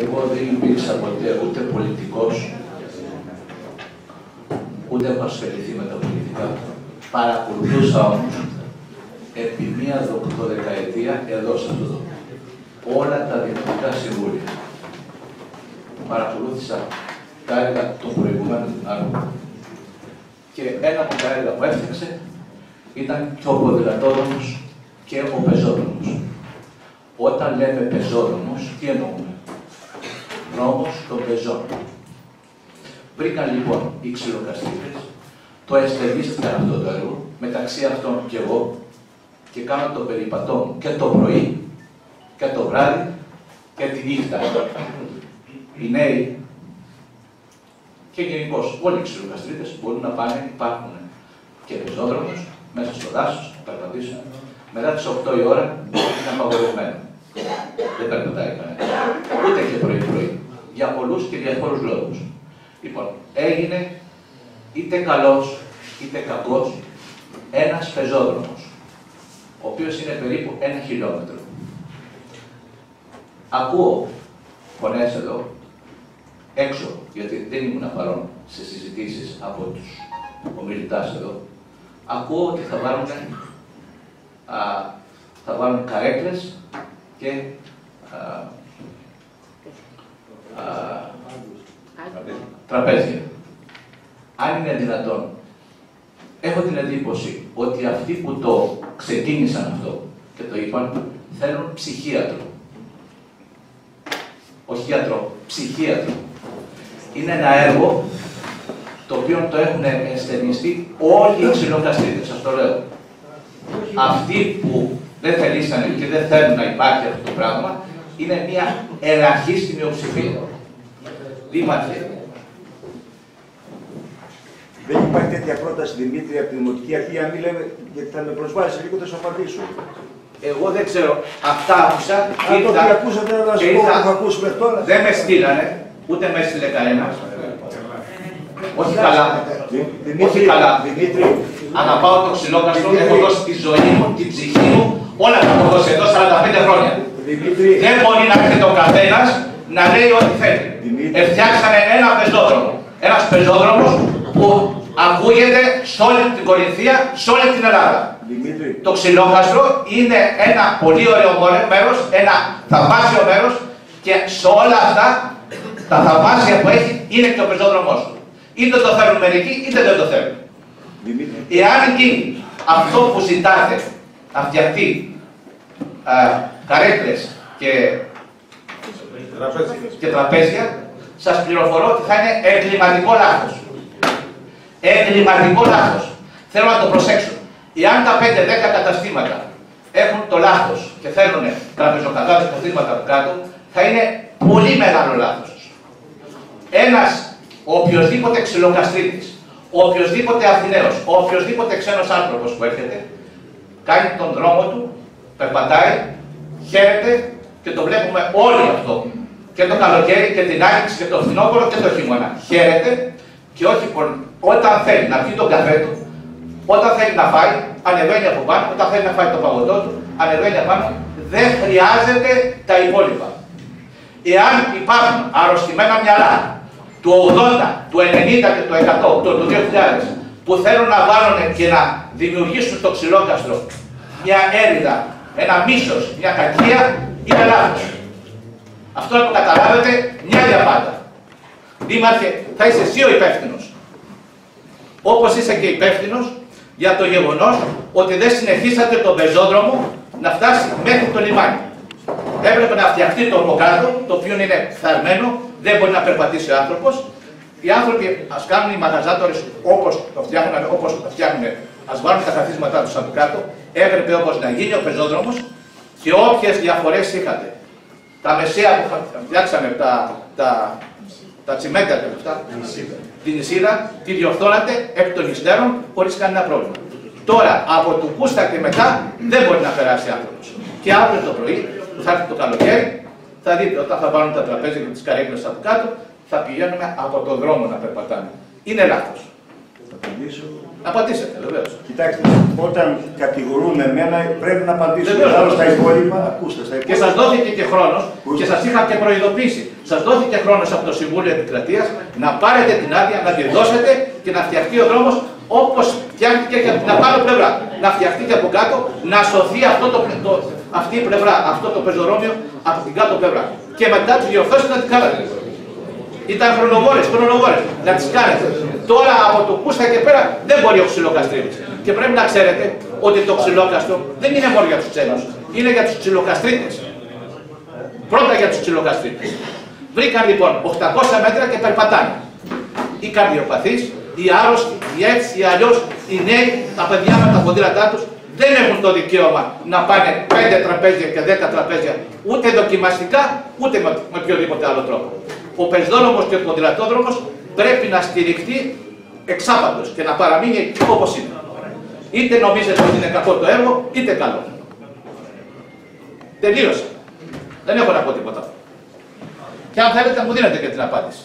εγώ δεν υπήρξα ποτέ ούτε πολιτικός, ούτε έχω ασχοληθεί με τα πολιτικά. Παρακολουθούσα όμως επί μία δεκαετία εδώ σε αυτό όλα τα δημοτικά συμβούλια. Παρακολούθησα τα έργα των προηγουμένων άλλων. Και ένα από τα έργα που έφτιαξε ήταν και ο ποδηλατόδρομος και ο πεζόδρομος. Όταν λέμε πεζόδρομος, τι εννοούμε? Δρόμος των πεζών. Βρήκαν λοιπόν οι ξυλοκαστρίτες, το εστεβίστηκαν αυτό το έργο, μεταξύ αυτών και εγώ, και κάνω το περιπατό μου και το πρωί, και το βράδυ, και τη νύχτα. Οι νέοι και γενικώς όλοι οι ξυλοκαστρίτες μπορούν να πάνε, υπάρχουν και πεζόδρομος μέσα στο δάσος, να περπατήσουν. Μετά τις 8 η ώρα είναι απαγορευμένο. Δεν περπατάει κανένα. Ούτε και πρωί-πρωί. Για πολλούς και διαφόρους λόγους. Λοιπόν, έγινε είτε καλός είτε κακός ένας πεζόδρομος, ο οποίος είναι περίπου 1 χιλιόμετρο. Ακούω φωνές εδώ, έξω, γιατί δεν ήμουν παρόν σε συζητήσεις από τους ομιλητάς εδώ. Ακούω ότι θα βάλουν καρέκλες και τραπέζια. Αν είναι δυνατόν, έχω την εντύπωση ότι αυτοί που το ξεκίνησαν αυτό και το είπαν, θέλουν ψυχίατρο. Όχι γιατρό, ψυχίατρο. Είναι ένα έργο το οποίο το έχουν αισθενιστεί όλοι οι ξυλοκαστρίτες, σας το λέω. Αυτοί που δεν θελήσανε και δεν θέλουν να υπάρχει αυτό το πράγμα, είναι μια ελαχίστη μειοψηφία. Δήμαρχε. Δεν υπάρχει τέτοια πρόταση, Δημήτρη, από τη Δημοτική Αρχή, αν μην λέμε, γιατί θα με προσβάλλεις λίγο, θα σου απαντήσω. Εγώ δεν ξέρω. Αυτά άκουσα. Αν το τι ακούσατε, να σου πω που θα ακούσουμε τώρα. Δεν με στείλανε, ούτε με έστειλε κανένας. Όχι καλά. Όχι καλά. Δημήτρη. Αγαπάω το ξυλόκαστρο, έχω δώσει τη ζωή μου, την ψυχή μου, όλα τα έχω δώσει εδώ 45 χρόνια. Δημήτρη. Δεν μπορεί να έρχεται ο καθένας να λέει ό,τι θέλει. Φτιάξανε ένα πεζόδρομο. Ένας πεζόδρομος που ακούγεται σε όλη την Κορινθία, σε όλη την Ελλάδα. Δημήτρη. Το ξυλόκαστρο είναι ένα πολύ ωραίο μέρος, ένα θαυμάσιο μέρος και σε όλα αυτά τα θαυμάσια που έχει είναι και ο πεζόδρομός του. Είτε το θέλουν μερικοί, είτε δεν το θέλουν. Εάν γίνει αυτό που ζητάτε, να φτιαχτεί καρέκλες και τραπέζια, σας πληροφορώ ότι θα είναι εγκληματικό λάθος. Εγκληματικό λάθος. Θέλω να το προσέξω. Εάν τα 5-10 καταστήματα έχουν το λάθος και θέλουν τραπεζοκατάδες υποθήματα από κάτω, θα είναι πολύ μεγάλο λάθος. Ένας οποιοσδήποτε ξυλοκαστρίτης, ο οποιοσδήποτε Αθηναίος, ο οποιοσδήποτε ξένος άνθρωπος που έρχεται, κάνει τον δρόμο του, περπατάει, χαίρεται και το βλέπουμε όλοι αυτό. Και το καλοκαίρι και την άνοιξη και το φθινόπωρο και το χειμώνα. Χαίρεται και όχι όταν θέλει να πιει τον καφέ του, όταν θέλει να φάει, ανεβαίνει από πάνω, όταν θέλει να φάει το παγωτό του, ανεβαίνει από πάνω. Δεν χρειάζεται τα υπόλοιπα. Εάν υπάρχουν αρρωστημένα μυαλά του 80, του 90 και του 100, του 2000, που θέλουν να βάλουν και να δημιουργήσουν στο ξυλόκαστρο μια έρηδα, ένα μίσος, μια κακία, είναι λάθος. Αυτό να το καταλάβετε μια για πάντα. Δήμαρχε, θα είσαι εσύ ο υπεύθυνος. Όπως είσαι και υπεύθυνος για το γεγονός ότι δεν συνεχίσατε τον πεζόδρομο να φτάσει μέχρι το λιμάνι. Έπρεπε να φτιαχτεί το από κάτω, το οποίο είναι φθαρμένο, δεν μπορεί να περπατήσει ο άνθρωπος. Οι άνθρωποι ας κάνουν οι μαγαζάτορες όπως το φτιάχνουν, ας βάλουν τα καθίσματά τους από κάτω. Έπρεπε όπως να γίνει ο πεζόδρομος και όποιες διαφορές είχατε. Τα μεσαία που φτιάξαμε, τα τσιμέντα και αυτά, την νησίδα, τη διορθώνατε εκ των υστέρων χωρίς κανένα πρόβλημα. Τώρα, από το Κούστα και μετά, δεν μπορεί να περάσει άνθρωπος. Και αύριο το πρωί, που θα έρθει το καλοκαίρι, θα δείτε όταν θα βάλουν τα τραπέζια και τις καρέκλες από κάτω, θα πηγαίνουμε από τον δρόμο να περπατάμε. Είναι λάθος. Θα Απαντήσετε, βεβαίως. Κοιτάξτε, όταν κατηγορούν εμένα πρέπει να απαντήσω. Άλλο στα υπόλοιπα, ακούστε. Στα υπόλοιπα. Και σας δόθηκε και χρόνος και σας είχα και προειδοποιήσει. Σας δόθηκε χρόνος από το Συμβούλιο Επικρατείας να πάρετε την άδεια, να τη δώσετε και να φτιαχτεί ο δρόμος όπως φτιάχτηκε και από την απάνω πλευρά. Να φτιαχτεί και από κάτω, να σωθεί αυτή η πλευρά, αυτό το πεζοδρόμιο από την κάτω πλευρά. Και μετά τις διορθώσεις να την κάνετε. Ήταν χρονοβόρες, να τις κάνετε. Τώρα από το Κούστα και πέρα δεν μπορεί ο ξυλοκαστρίτης. Και πρέπει να ξέρετε ότι το ξυλόκαστρο δεν είναι μόνο για τους ξένους, είναι για τους ξυλοκαστρίτες. Πρώτα για τους ξυλοκαστρίτες. Βρήκαν λοιπόν 800 μέτρα και περπατάνε. Οι καρδιοπαθείς, οι άρρωστοι, οι έτσι, οι αλλιώς, οι νέοι, τα παιδιά με τα ποδήλατά τους δεν έχουν το δικαίωμα να πάνε 5 τραπέζια και 10 τραπέζια ούτε δοκιμαστικά ούτε με οποιοδήποτε άλλο τρόπο. Ο πεζόδρομος και ο ποδηλατόδρομος πρέπει να στηριχτεί εξάπαντος και να παραμείνει όπως είναι. Είτε νομίζετε ότι είναι κακό το έργο, είτε καλό. Τελείωσα. Δεν έχω να πω τίποτα. Και αν θέλετε μου δίνετε και την απάντηση.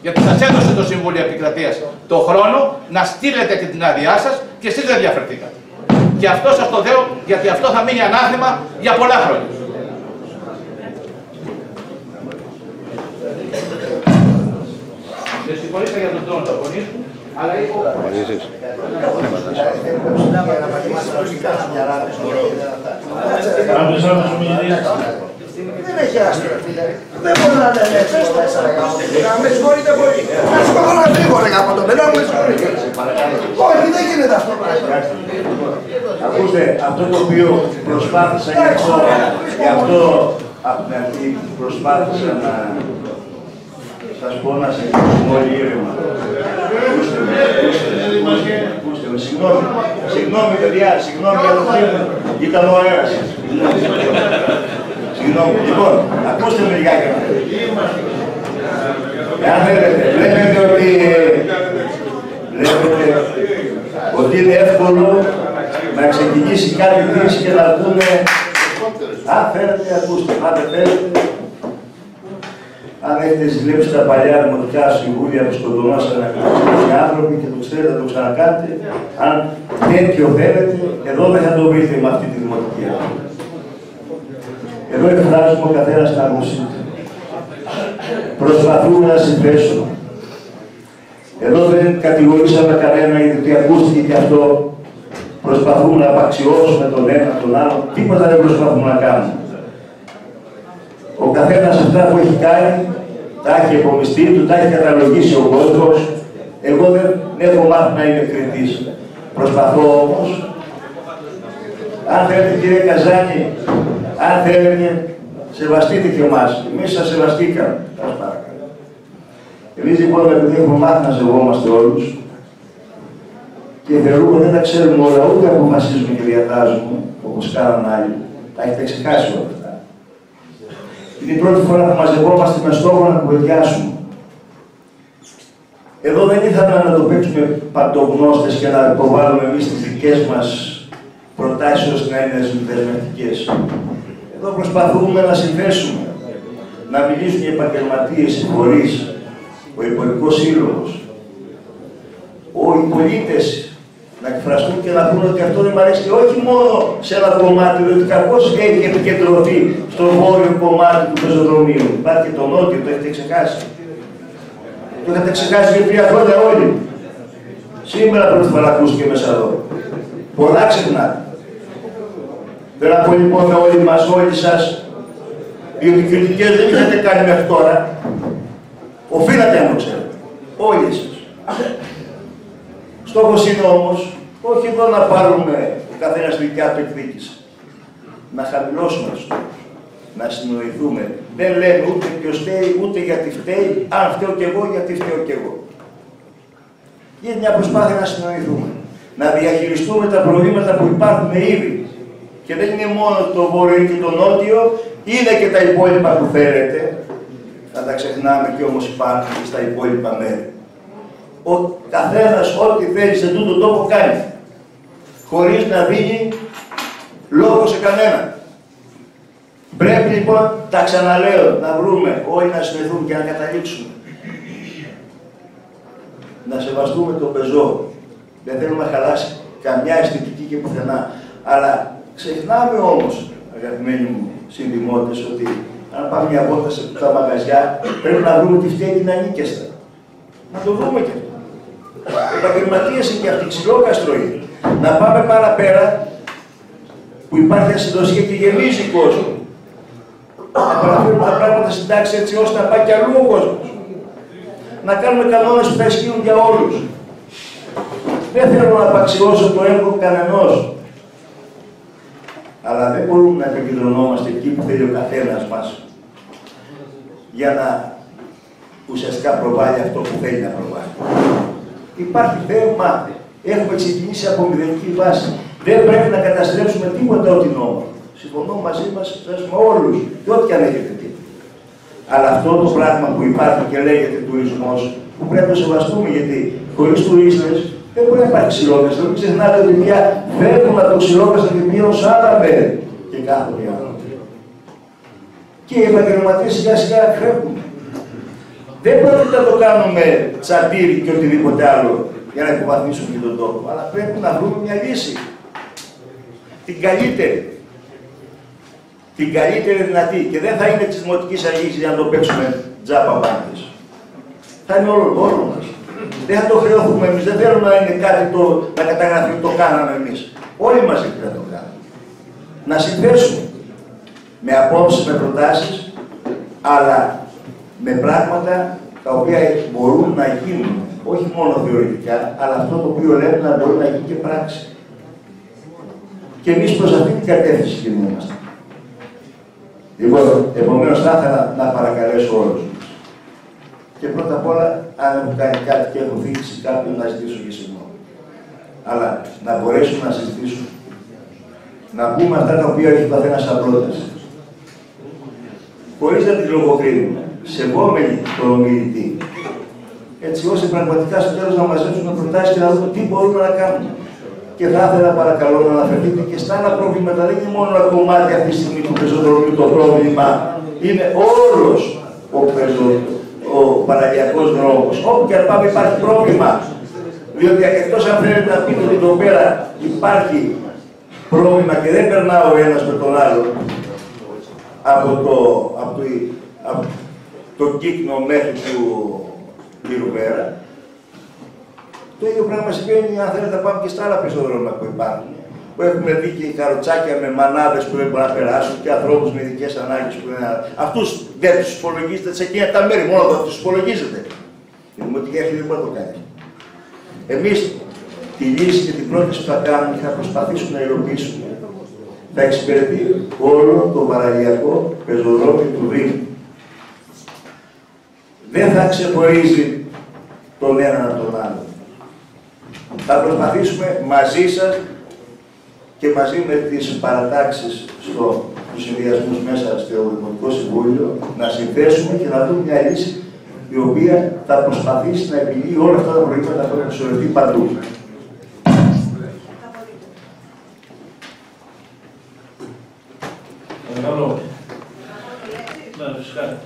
Γιατί σας έδωσε το Συμβούλιο Επικρατείας το χρόνο να στείλετε και την άδειά σας και εσείς δεν διαφερθήκατε. Και αυτό σας το λέω γιατί αυτό θα μείνει ανάθεμα για πολλά χρόνια. Με συγχωρείτε για τον τόνο του αγωνίσμου, αλλά έχω... Δεν έχει άστρο, φίλε. Δεν μπορεί να λένε έτσι στο 4. Με συγχωρείτε πολύ. Να σου πω να φύγω, ρε από το μελό, με συγχωρείτε. Όχι, δεν γίνεται αυτό πράγμα. Ακούστε, αυτό το οποίο προσπάθησα γι' αυτό από την αρχή προσπάθησα να σας πω να σε κλείσουμε όλοι ήρεμα. Ακούστε με, συγγνώμη παιδιά, συγγνώμη για το φίλο, ήταν ο αέρας σας. Συγγνώμη, λοιπόν, ακούστε με λιγάκι. Εάν θέλετε, βλέπετε ότι είναι εύκολο να ξεκινήσει κάτι κρίση και να δούμε αν θέλετε, ακούστε, αν δεν θέλετε, αν έχετε ζηλέψει τα παλιά δημοτικά συμβούλια που σκοτωνώσαν οι άνθρωποι και το ξέρετε να το ξανακάνετε, αν τέτοιο θέλετε, εδώ δεν θα το βρείτε με αυτή τη δημοτική αρχή. Εδώ εκφράζουμε ο καθένας την άποψή του. Προσπαθούμε να συμπέσουμε. Εδώ δεν κατηγορήσαμε κανένα γιατί ακούστηκε και αυτό. Προσπαθούμε να απαξιώσουμε τον ένα τον άλλο. Τίποτα δεν προσπαθούμε να κάνουμε. Ο καθένας αυτά που έχει κάνει, τα έχει επομιστεί του, τα έχει καταλογίσει ο κόσμος. Εγώ δεν έχω μάθει να είμαι κριτής. Προσπαθώ όμως, αν θέλετε κύριε Καζάνη, αν θέλετε, σεβαστείτε και εμάς. Εμείς σας σεβαστήκαμε. Σας παρακαλώ. Εμείς λοιπόν, επειδή έχουμε μάθει να σεβόμαστε όλους και θεωρούμε δεν τα ξέρουμε όλα, ούτε αποφασίζουμε και διατάζουμε, όπως κάναν άλλοι. Τα έχετε ξεχάσει όλα αυτά. Είναι η πρώτη φορά που μαζευόμαστε με στόχο να κουβεντιάσουμε. Εδώ δεν ήθελα να το παίξουμε παντογνώστες και να υποβάλουμε εμείς τις δικές μας προτάσεις ώστε να είναι δεσμευτικές. Εδώ προσπαθούμε να συνδέσουμε, να μιλήσουν οι επαγγελματίες, οι φορείς, ο Υπουργικός Σύλλογος, οι πολίτες να εκφραστούν και να πούν ότι αυτό δεν μου αρέσει και όχι μόνο σε ένα κομμάτι, διότι κακώς έχει επικεντρωθεί στο βόρειο κομμάτι του πεζοδρομίου. Υπάρχει και το νότιο, το έχετε ξεχάσει. Το έχετε ξεχάσει για 3 χρόνια όλοι. Σήμερα πρώτη φορά ακούστηκε μέσα εδώ. Πολλά ξεχνάτε. Δεν να πω λοιπόν με όλοι μας, όλοι σας, διότι κριτικές δεν είχατε κάνει μέχρι τώρα. Οφείλατε να το ξέρετε. Όλοι εσείς. Στόχος είναι όμως, όχι εδώ να πάρουμε ο καθένας δικιά του εκδίκηση. Να χαμηλώσουμε τους στόχους. Να συνοηθούμε. Δεν λέμε ούτε ποιος φταίει, ούτε γιατί φταίει, αν φταίω κι εγώ, γιατί φταίω κι εγώ. Είναι μια προσπάθεια να συνοηθούμε. Να διαχειριστούμε τα προβλήματα που υπάρχουν ήδη. Και δεν είναι μόνο το βόρειο και το νότιο, είναι και τα υπόλοιπα που θέλετε. Θα τα ξεχνάμε και όμως υπάρχουν και στα υπόλοιπα μέρη. Ο καθένας ό,τι θέλει σε τούτο τόπο κάνει. Χωρίς να δίνει λόγο σε κανέναν. Πρέπει λοιπόν, τα ξαναλέω, να βρούμε όλοι να συνεχθούν και να καταλήξουμε. Να σεβαστούμε τον πεζό. Δεν θέλουμε να χαλάσει καμιά αισθητική και πουθενά. Αλλά ξεχνάμε όμως, αγαπημένοι μου συνδημότες, ότι αν πάμε μια βόλτα σε τα μαγαζιά, πρέπει να βρούμε τι φταίει την ανίκεστα. Να το δούμε και αυτό. Επαγγελματίες είναι και αυτοί, ξυλόκαστρο είναι. Να πάμε παραπέρα, που υπάρχει ασυνδοσία και γεμίζει κόσμο. Να παραφέρουμε τα πράγματα στην τάξη έτσι ώστε να πάει κι αλλού ο κόσμος. Να κάνουμε κανόνες που θα ισχύουν για όλους. Δεν θέλω να απαξιώσω το έργο κανενός. Αλλά δεν μπορούμε να επικεντρωνόμαστε εκεί που θέλει ο καθένας μας για να ουσιαστικά προβάλλει αυτό που θέλει να προβάλλει. Υπάρχει θέμα, έχουμε ξεκινήσει από μηδενική βάση. Δεν πρέπει να καταστρέψουμε τίποτα ό,τι νόμο. Συμφωνώ μαζί μας, με όλους, και ό,τι και αν έχετε τι. Αλλά αυτό το πράγμα που υπάρχει και λέγεται τουρισμός, που πρέπει να σεβαστούμε, γιατί χωρίς τουρίστες δεν μπορεί να υπάρχει ξυλόκαστρο. Μην ξεχνάτε ότι πια φεύγουν από το ξυλόκαστρο και πηγαίνουν σε άλλα μέρη και κάθονται οι άνθρωποι. Και οι επαγγελματίες σιγά σιγά φεύγουν. Δεν πρέπει να το κάνουμε τσαντήρι και οτιδήποτε άλλο για να υποβαθμίσουμε και τον τόπο, αλλά πρέπει να βρούμε μια λύση. Την καλύτερη. Την καλύτερη δυνατή. Και δεν θα είναι της Δημοτικής Αρχής για να το παίξουμε τζάπα μπάνκες. Θα είναι όλο μας. Δεν θα το χρεωθούμε εμείς. Δεν θέλουμε να είναι κάτι να καταγραφεί το κάναμε εμείς. Όλοι μαζί πρέπει να το κάνουμε. Να συνδέσουμε με απόψεις, με προτάσεις, αλλά με πράγματα τα οποία μπορούν να γίνουν. Όχι μόνο θεωρητικά, αλλά αυτό το οποίο λέμε να μπορεί να γίνει και πράξη. Και εμείς προς αυτή την κατεύθυνση κινούμαστε. Λοιπόν, επομένως θα ήθελα να παρακαλέσω όλους μας. Και πρώτα απ' όλα, αν έχω κάνει κάτι και έχω θίξει κάποιον, να ζητήσω και συγγνώμη. Αλλά να μπορέσουμε να συζητήσουμε. Να πούμε αυτά τα οποία έχει ο καθένας σαν πρόταση. Χωρίς να την λογοκρίνουμε, σεβόμενοι τον ομιλητή. Έτσι ώστε πραγματικά στο τέλος να μαζέψουμε προτάσεις και να δούμε τι μπορούμε να κάνουμε. Και θα ήθελα παρακαλώ να αναφερθείτε και στα άλλα προβλήματα. Δεν είναι μόνο ένα κομμάτι αυτή τη στιγμή του πεζοδρομίου το πρόβλημα. Είναι όλος ο παραλιακός δρόμος. Όπου και αν πάμε υπάρχει πρόβλημα. Διότι εκτός αν θέλετε να πείτε ότι εδώ πέρα υπάρχει πρόβλημα και δεν περνά ο ένας με τον άλλο από το κύκνο μέχρι του Πέρα. Το ίδιο πράγμα συμβαίνει αν θέλετε να πάμε και στα άλλα πεζοδρόμια που υπάρχουν. Που έχουμε δει και καροτσάκια με μανάδες που δεν μπορούν να περάσουν και ανθρώπους με ειδικές ανάγκες που δεν. Αυτούς δεν τους υπολογίζετε σε εκείνα τα μέρη, μόνο θα τους υπολογίζετε. Η Δημοτική Αρχή δεν μπορεί να το κάνει. Εμείς τη λύση και την πρόταση που θα κάνουμε και θα προσπαθήσουμε να υλοποιήσουμε θα εξυπηρετεί όλο το παραλιακό πεζοδρόμιο του Δήμου. Δεν θα ξεχωρίζει τον έναν από τον άλλον. Θα προσπαθήσουμε μαζί σας και μαζί με τις παρατάξεις στους συνδυασμούς μέσα στο Δημοτικό Συμβούλιο να συνθέσουμε και να δούμε μια λύση η οποία θα προσπαθήσει να επιλύει όλα αυτά τα προβλήματα που έχουν σωρευτεί παντού. Ναι, φυσικά.